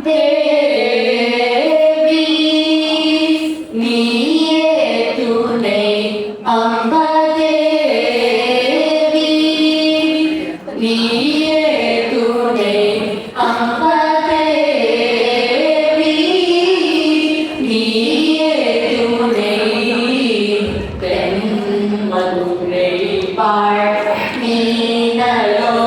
தேவி நீயே துணை அம்பா தேவி நீயே துணை அம்பா தேவி நீயே துணை தென்மதுரை பாழ் மீனலோச்சனி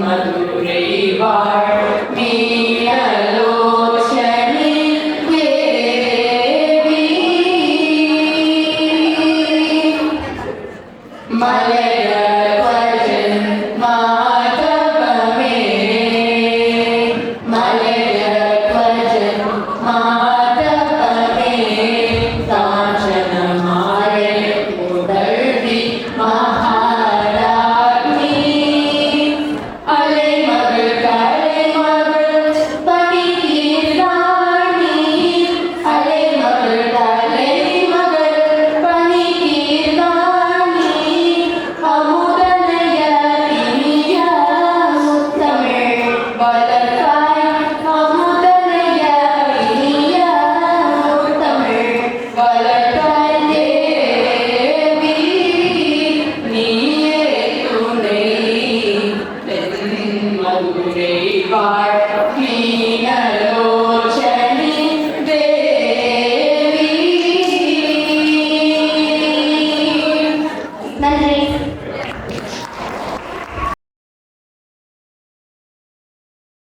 மதுரை வாழ் மீனலோச்சனி தேவி மலையவஜன் மாதவமே மலையவஜன் மாதவமே காஞ்சன மாலை உடல்வி மகாராணி அலைமகள் கலைமகள் பணிகீர்வாணி அலைமகள் கலைமகள் பணிகீர்வாணி அமுதனைய இனிய முத்தமிழ் வளர்த்தாய் அமுதனைய இனிய முத்தமிழ் வளர்த்தாய் தேவி நீயே துணை மதுரை வாழ்